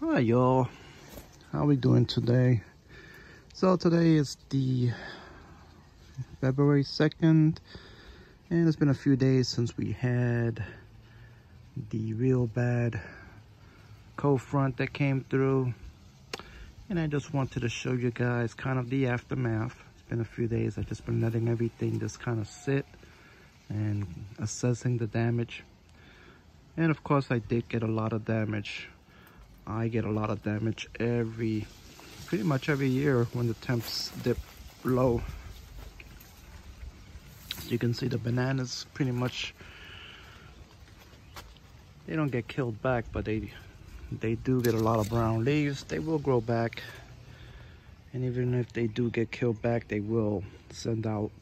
Hi y'all, how we doing today? So today is the February 2nd, and it's been a few days since we had the real bad cold front that came through, and I just wanted to show you guys kind of the aftermath. It's been a few days. I've just been letting everything just kind of sit and assessing the damage, and of course I did get a lot of damage. I get a lot of damage pretty much every year when the temps dip low. As you can see, the bananas pretty much, they don't get killed back, but they do get a lot of brown leaves. They will grow back, and even if they do get killed back, they will send out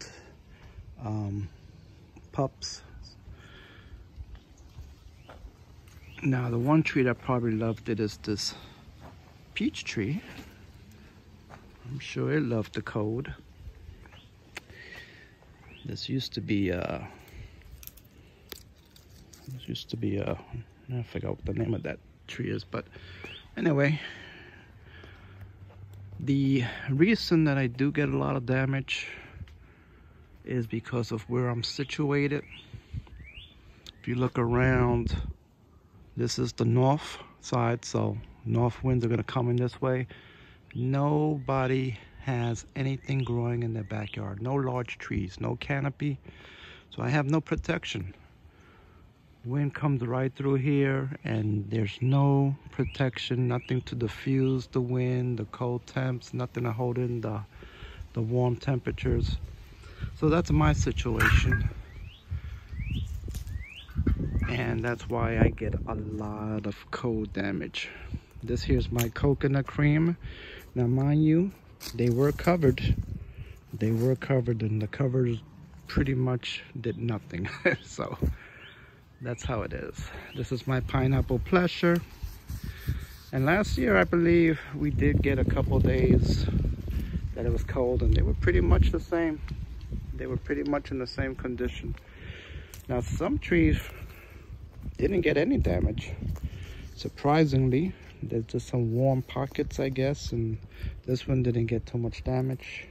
pups. Now, the one tree that probably loved it is this peach tree. I'm sure it loved the cold. This used to be I forgot what the name of that tree is, but anyway, the reason that I do get a lot of damage is because of where I'm situated. If you look around, this is the north side, so north winds are going to come in this way. Nobody has anything growing in their backyard. No large trees, no canopy, so I have no protection. Wind comes right through here, and there's no protection, nothing to diffuse the wind, the cold temps, nothing to hold in the warm temperatures. So that's my situation. And that's why I get a lot of cold damage. This here's my coconut cream. Now mind you, they were covered. They were covered, and the covers pretty much did nothing. So that's how it is. This is my pineapple pleasure. And last year, I believe we did get a couple days that it was cold, and they were pretty much the same. They were pretty much in the same condition. Now some trees didn't get any damage, surprisingly. There's just some warm pockets, I guess, and this one didn't get too much damage.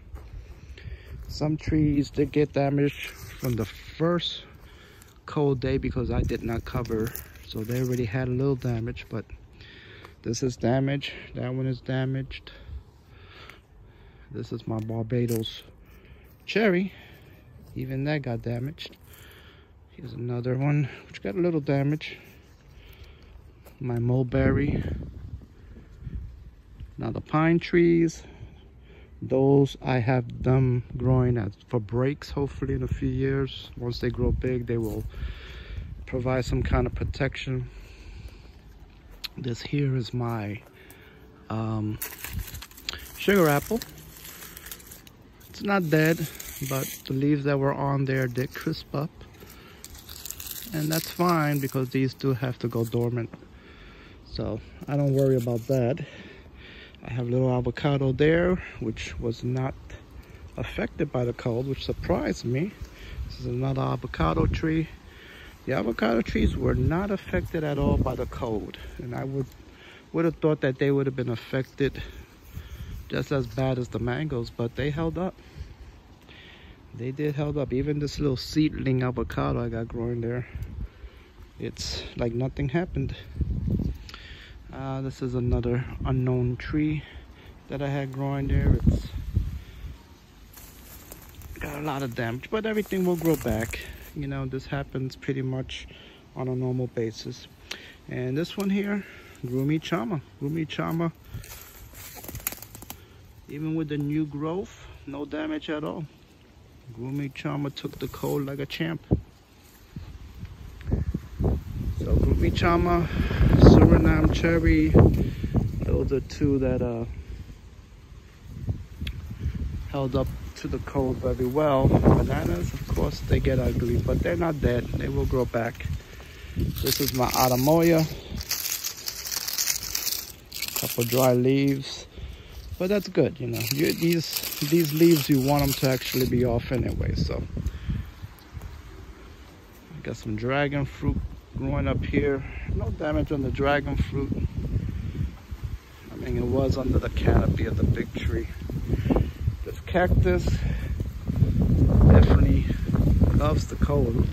Some trees did get damaged from the first cold day because I did not cover, so they already had a little damage. But this is damaged, that one is damaged. This is my Barbados cherry, even that got damaged. Here's another one which got a little damage. My mulberry. Now the pine trees, those I have them growing for breaks, hopefully in a few years. Once they grow big, they will provide some kind of protection. This here is my sugar apple. It's not dead, but the leaves that were on there did crisp up. And that's fine because these do have to go dormant. So I don't worry about that. I have a little avocado there, which was not affected by the cold, which surprised me. This is another avocado tree. The avocado trees were not affected at all by the cold. And I would have thought that they would have been affected just as bad as the mangoes, but they held up. They did held up. Even this little seedling avocado I got growing there, it's like nothing happened. This is another unknown tree that I had growing there. It's got a lot of damage, but everything will grow back. You know, this happens pretty much on a normal basis. And this one here, Grumi Chama. Grumi Chama, even with the new growth, no damage at all. Grumi Chama took the cold like a champ. So Grumi Chama, Suriname cherry, those are two that held up to the cold very well. Bananas, of course, they get ugly, but they're not dead. They will grow back. This is my Atamoya. Couple dry leaves. But that's good, you know. These leaves, you want them to actually be off anyway. So got some dragon fruit growing up here. No damage on the dragon fruit. and it was under the canopy of the big tree. This cactus definitely loves the cold.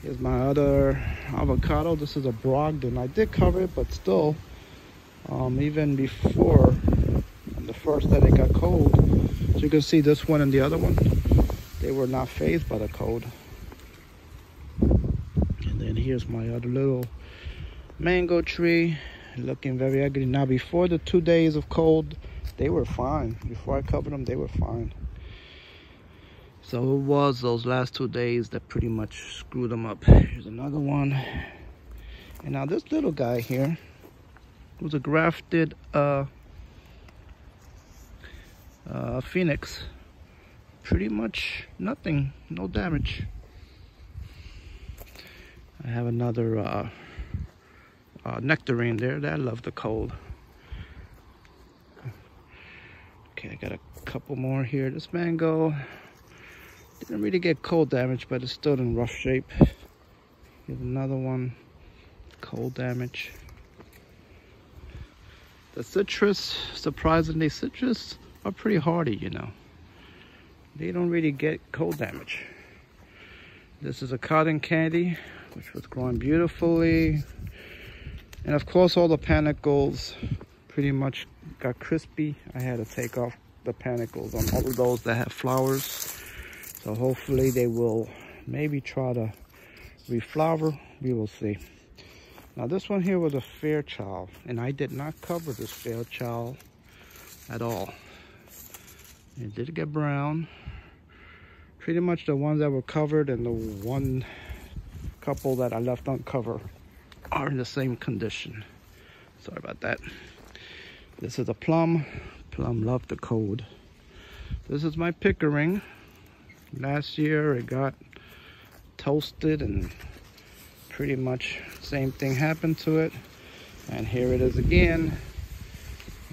Here's my other avocado. This is a Brogdon. I did cover it, but still, even before the first that it got cold, as you can see, this one and the other one, they were not fazed by the cold. And then here's my other little mango tree, looking very ugly. Now, before the 2 days of cold, they were fine. Before I covered them, they were fine. So it was those last 2 days that pretty much screwed them up. Here's another one. And now this little guy here was a grafted Phoenix. Pretty much nothing, no damage. I have another nectarine there that I love the cold. Okay, I got a couple more here. This mango didn't really get cold damage, but it's still in rough shape. Here's another one, cold damage. The citrus, surprisingly, citrus are pretty hardy, you know. They don't really get cold damage. This is a cotton candy, which was growing beautifully. And of course, all the panicles pretty much got crispy. I had to take off the panicles on all of those that have flowers. So hopefully they will maybe try to reflower. We will see. Now this one here was a Fairchild, and I did not cover this Fairchild at all. It did get brown. Pretty much the ones that were covered and the one couple that I left uncovered are in the same condition. Sorry about that. This is a plum. Plum loved the cold. This is my Pickering. Last year it got toasted and pretty much same thing happened to it. And here it is again.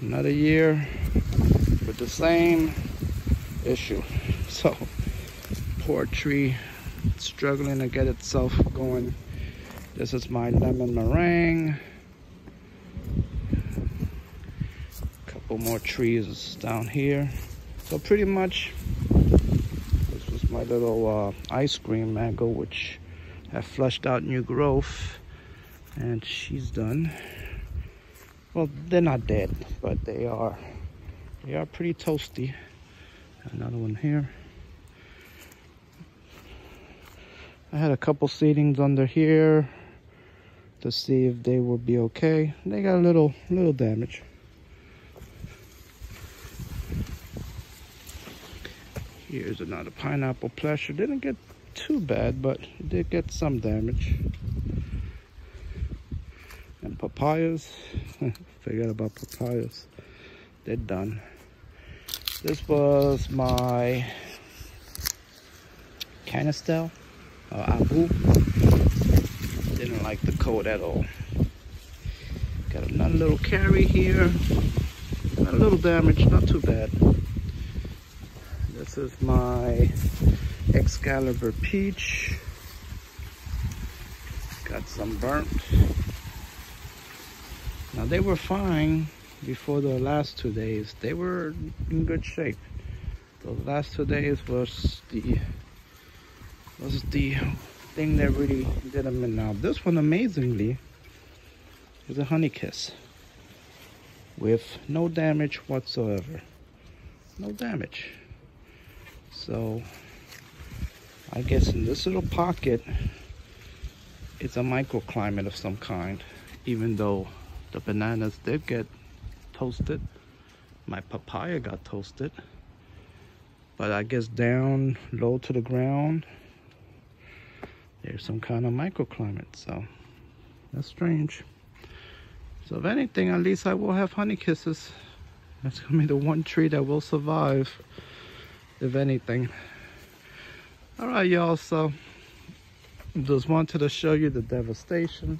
Another year with the same issue. So poor tree struggling to get itself going. This is my lemon meringue. Couple more trees down here. So pretty much this was my little ice cream mango, which have flushed out new growth, and she's done. Well, they're not dead, but they are pretty toasty. Another one here. I had a couple seedings under here to see if they would be okay. They got a little damage. Here's another pineapple pleasure. Didn't get too bad, but it did get some damage. And papayas, forget about papayas. They're done. This was my canistel, abu. Didn't like the cold at all. Got another little carry here. Got a little damage, not too bad. This is my Excalibur peach. Got some burnt. Now they were fine before the last 2 days. They were in good shape. The last 2 days was the thing that really did them in. Now this one, amazingly, is a honey kiss with no damage whatsoever. No damage. So I guess in this little pocket, it's a microclimate of some kind, even though the bananas did get toasted. My papaya got toasted. But I guess down low to the ground, there's some kind of microclimate. So that's strange. So if anything, at least I will have honey kisses. That's gonna be the one tree that will survive, if anything. All right, y'all, so just wanted to show you the devastation.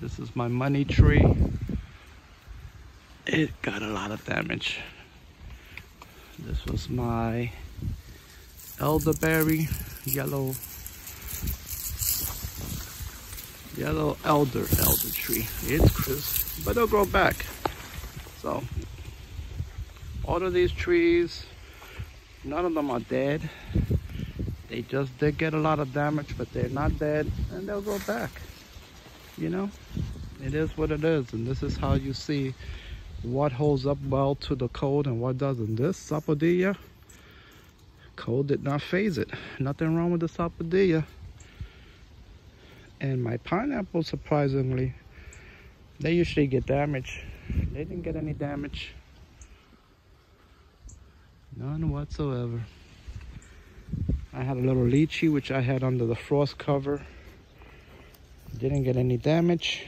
This is my money tree. It got a lot of damage. This was my elderberry, Yellow elder tree. It's crisp, but they'll grow back. So all of these trees, none of them are dead. They get a lot of damage, but they're not dead, and they'll grow back. You know, it is what it is, and this is how you see what holds up well to the cold and what doesn't. This sapodilla, cold did not phase it. Nothing wrong with the sapodilla. And my pineapple, surprisingly, they usually get damage. They didn't get any damage. None whatsoever. I had a little lychee, which I had under the frost cover. Didn't get any damage.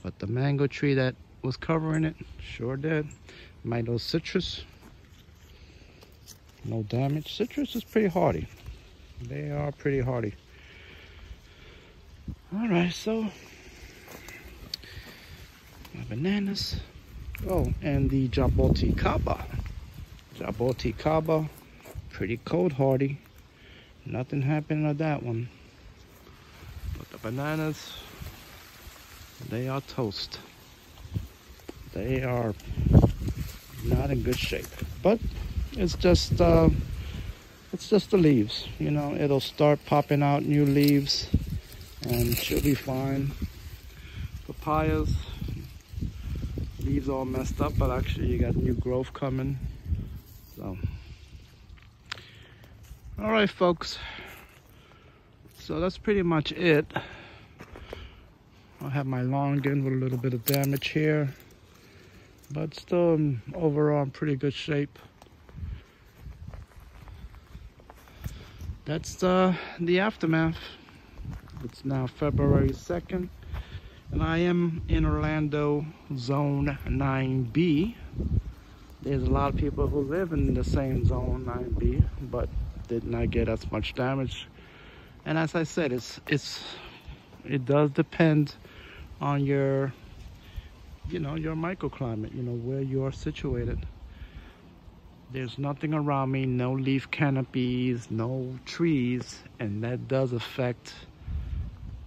But the mango tree that was covering it sure did. My little citrus, no damage. Citrus is pretty hardy. They are pretty hardy. All right, so my bananas. Oh, and the jaboticaba. Jaboticaba, pretty cold hardy. Nothing happened to that one. But the bananas, they are toast. They are not in good shape. But it's just the leaves. You know, it'll start popping out new leaves and she'll be fine. Papayas, leaves all messed up, but actually you got new growth coming. So, all right, folks. So that's pretty much it. I have my lawn again with a little bit of damage here, but still overall in pretty good shape. That's the aftermath. It's now February 2nd, and I am in Orlando Zone 9B. There's a lot of people who live in the same Zone 9B, but did not get as much damage. And as I said, it does depend on your, you know, your microclimate, you know, where you are situated. There's nothing around me, no leaf canopies, no trees, and that does affect,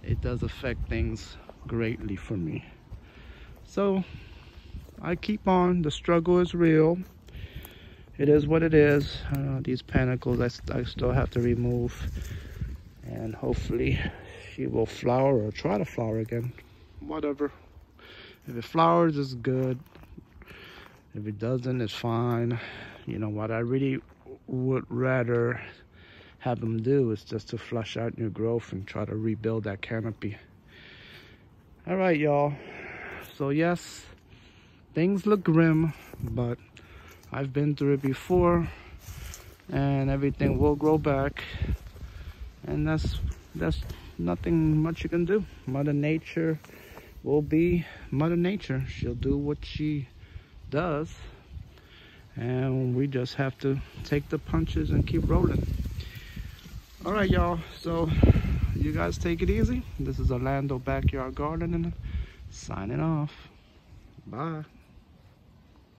it does affect things greatly for me. So I keep on. The struggle is real. It is what it is. These panicles I still have to remove, and hopefully she will flower or try to flower again. Whatever. If it flowers, it's good. If it doesn't, it's fine. You know what I really would rather have them do is just to flush out new growth and try to rebuild that canopy. All right, y'all. So yes, things look grim, but I've been through it before, and everything will grow back, and that's nothing much you can do. Mother Nature will be Mother Nature. She'll do what she does, and we just have to take the punches and keep rolling. All right, y'all. So you guys take it easy. This is Orlando Backyard Gardening, signing off. Bye.